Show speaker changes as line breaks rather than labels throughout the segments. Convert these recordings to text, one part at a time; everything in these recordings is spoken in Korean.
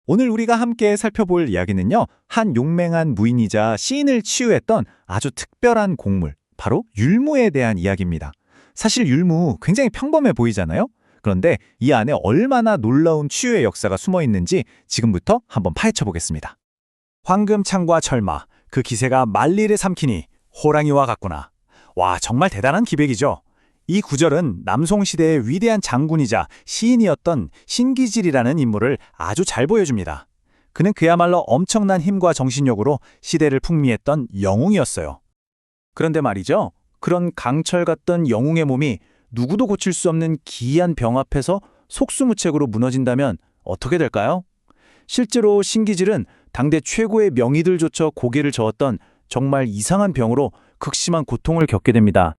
오늘 우리가 함께 살펴볼 이야기는요, 한 용맹한 무인이자 시인을 치유했던 아주 특별한 곡물, 바로 율무에 대한 이야기입니다. 사실 율무 굉장히 평범해 보이잖아요? 그런데 이 안에 얼마나 놀라운 치유의 역사가 숨어 있는지 지금부터 한번 파헤쳐 보겠습니다.
황금창과 철마, 그 기세가 만리를 삼키니 호랑이와 같구나. 와, 정말 대단한 기백이죠. 이 구절은 남송시대의 위대한 장군이자 시인이었던 신기질이라는 인물을 아주 잘 보여줍니다. 그는 그야말로 엄청난 힘과 정신력으로 시대를 풍미했던 영웅이었어요. 그런데 말이죠, 그런 강철 같던 영웅의 몸이 누구도 고칠 수 없는 기이한 병 앞에서 속수무책으로 무너진다면 어떻게 될까요? 실제로 신기질은 당대 최고의 명의들조차 고개를 저었던 정말 이상한 병으로 극심한 고통을 겪게 됩니다.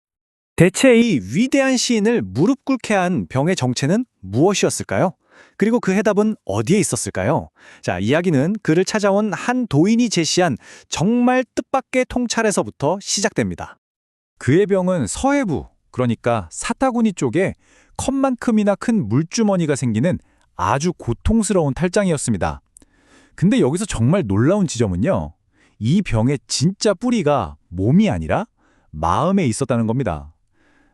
대체 이 위대한 시인을 무릎 꿇게 한 병의 정체는 무엇이었을까요? 그리고 그 해답은 어디에 있었을까요? 자, 이야기는 그를 찾아온 한 도인이 제시한 정말 뜻밖의 통찰에서부터 시작됩니다. 그의 병은 서해부, 그러니까 사타구니 쪽에 컵만큼이나 큰 물주머니가 생기는 아주 고통스러운 탈장이었습니다. 근데 여기서 정말 놀라운 지점은요, 이 병의 진짜 뿌리가 몸이 아니라 마음에 있었다는 겁니다.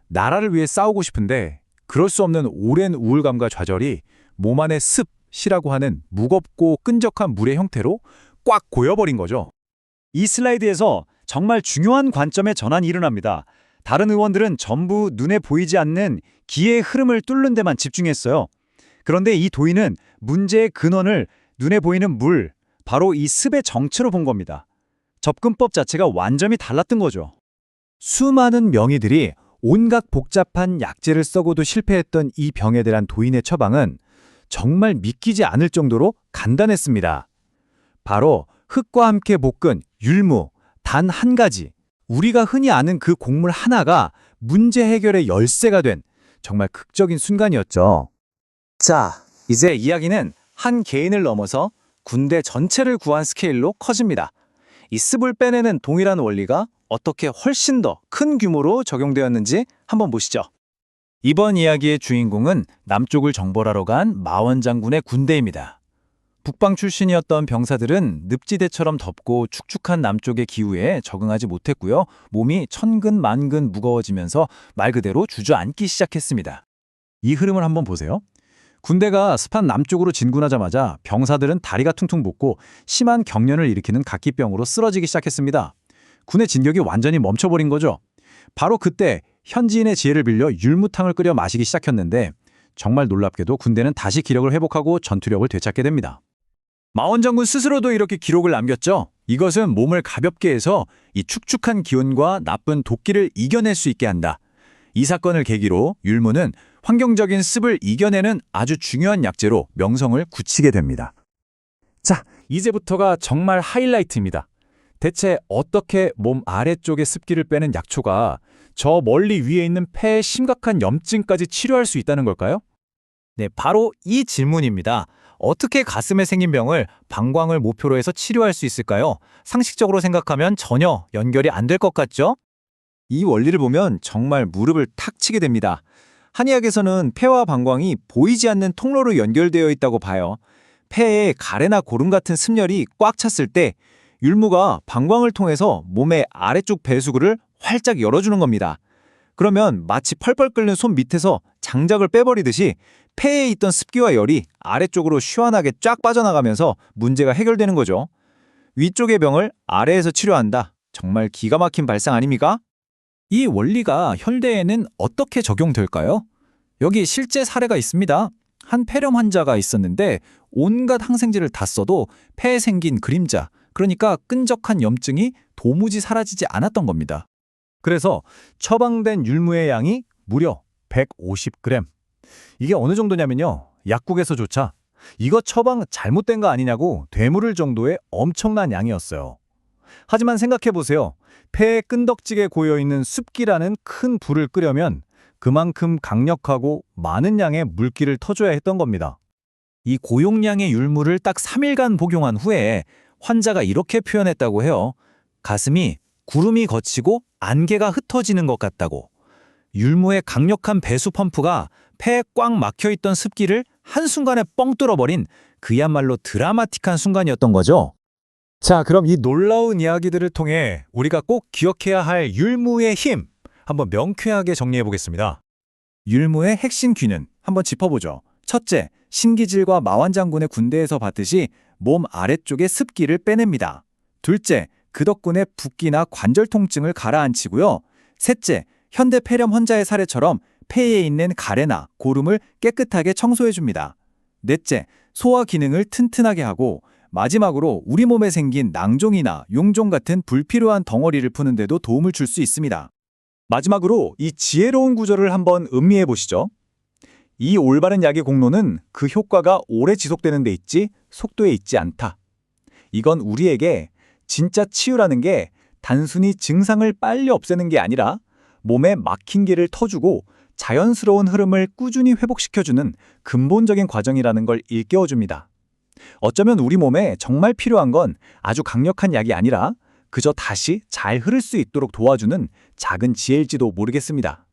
나라를 위해 싸우고 싶은데 그럴 수 없는 오랜 우울감과 좌절이 몸 안의 습이라고 하는 무겁고 끈적한 물의 형태로 꽉 고여버린 거죠. 이 슬라이드에서 정말 중요한 관점의 전환이 일어납니다. 다른 의원들은 전부 눈에 보이지 않는 기의 흐름을 뚫는 데만 집중했어요. 그런데 이 도인은 문제의 근원을 눈에 보이는 물, 바로 이 습의 정체로 본 겁니다. 접근법 자체가 완전히 달랐던 거죠. 수많은 명의들이 온갖 복잡한 약재를 써고도 실패했던 이 병에 대한 도인의 처방은 정말 믿기지 않을 정도로 간단했습니다. 바로 흙과 함께 볶은 율무, 단 한 가지, 우리가 흔히 아는 그 곡물 하나가 문제 해결의 열쇠가 된 정말 극적인 순간이었죠. 자, 이제 이야기는 한 개인을 넘어서 군대 전체를 구한 스케일로 커집니다. 이 습을 빼내는 동일한 원리가 어떻게 훨씬 더 큰 규모로 적용되었는지 한번 보시죠. 이번 이야기의 주인공은 남쪽을 정벌하러 간 마원 장군의 군대입니다. 북방 출신이었던 병사들은 늪지대처럼 덥고 축축한 남쪽의 기후에 적응하지 못했고요. 몸이 천근만근 무거워지면서 말 그대로 주저앉기 시작했습니다. 이 흐름을 한번 보세요. 군대가 습한 남쪽으로 진군하자마자 병사들은 다리가 퉁퉁 붓고 심한 경련을 일으키는 각기병으로 쓰러지기 시작했습니다. 군의 진격이 완전히 멈춰버린 거죠. 바로 그때 현지인의 지혜를 빌려 율무탕을 끓여 마시기 시작했는데 정말 놀랍게도 군대는 다시 기력을 회복하고 전투력을 되찾게 됩니다. 마원 장군 스스로도 이렇게 기록을 남겼죠. 이것은 몸을 가볍게 해서 이 축축한 기운과 나쁜 도끼를 이겨낼 수 있게 한다. 이 사건을 계기로 율무는 환경적인 습을 이겨내는 아주 중요한 약재로 명성을 굳히게 됩니다. 자, 이제부터가 정말 하이라이트입니다. 대체 어떻게 몸 아래쪽의 습기를 빼는 약초가 저 멀리 위에 있는 폐의 심각한 염증까지 치료할 수 있다는 걸까요? 네, 바로 이 질문입니다. 어떻게 가슴에 생긴 병을 방광을 목표로 해서 치료할 수 있을까요? 상식적으로 생각하면 전혀 연결이 안 될 것 같죠? 이 원리를 보면 정말 무릎을 탁 치게 됩니다. 한의학에서는 폐와 방광이 보이지 않는 통로로 연결되어 있다고 봐요. 폐에 가래나 고름 같은 습열이 꽉 찼을 때 율무가 방광을 통해서 몸의 아래쪽 배수구를 활짝 열어주는 겁니다. 그러면 마치 펄펄 끓는 손 밑에서 장작을 빼버리듯이 폐에 있던 습기와 열이 아래쪽으로 시원하게 쫙 빠져나가면서 문제가 해결되는 거죠. 위쪽의 병을 아래에서 치료한다. 정말 기가 막힌 발상 아닙니까? 이 원리가 현대에는 어떻게 적용될까요? 여기 실제 사례가 있습니다. 한 폐렴 환자가 있었는데 온갖 항생제를 다 써도 폐에 생긴 그림자, 그러니까 끈적한 염증이 도무지 사라지지 않았던 겁니다. 그래서 처방된 율무의 양이 무려 150g. 이게 어느 정도냐면요, 약국에서조차 이거 처방 잘못된 거 아니냐고 되물을 정도의 엄청난 양이었어요. 하지만 생각해보세요. 폐에 끈덕지게 고여있는 습기라는 큰 불을 끄려면 그만큼 강력하고 많은 양의 물기를 터줘야 했던 겁니다. 이 고용량의 율무를 딱 3일간 복용한 후에 환자가 이렇게 표현했다고 해요. 가슴이 구름이 걷히고 안개가 흩어지는 것 같다고. 율무의 강력한 배수 펌프가 폐에 꽉 막혀있던 습기를 한순간에 뻥 뚫어버린
그야말로 드라마틱한 순간이었던 거죠. 자, 그럼 이 놀라운 이야기들을 통해 우리가 꼭 기억해야 할 율무의 힘, 한번 명쾌하게 정리해 보겠습니다. 율무의 핵심 귀는 한번 짚어보죠. 첫째, 신기질과 마완장군의 군대에서 봤듯이 몸 아래쪽의 습기를 빼냅니다. 둘째, 그 덕분에 붓기나 관절 통증을 가라앉히고요. 셋째, 현대 폐렴 환자의 사례처럼 폐에 있는 가래나 고름을 깨끗하게 청소해줍니다. 넷째, 소화 기능을 튼튼하게 하고 마지막으로 우리 몸에 생긴 낭종이나 용종 같은 불필요한 덩어리를 푸는 데도 도움을 줄 수 있습니다.
마지막으로 이 지혜로운 구절을 한번 음미해 보시죠. 이 올바른 약의 공로는 그 효과가 오래 지속되는 데 있지 속도에 있지 않다. 이건 우리에게 진짜 치유라는 게 단순히 증상을 빨리 없애는 게 아니라 몸에 막힌 길을 터주고 자연스러운 흐름을 꾸준히 회복시켜주는 근본적인 과정이라는 걸 일깨워줍니다. 어쩌면 우리 몸에 정말 필요한 건 아주 강력한 약이 아니라 그저 다시 잘 흐를 수 있도록 도와주는 작은 지혜일지도 모르겠습니다.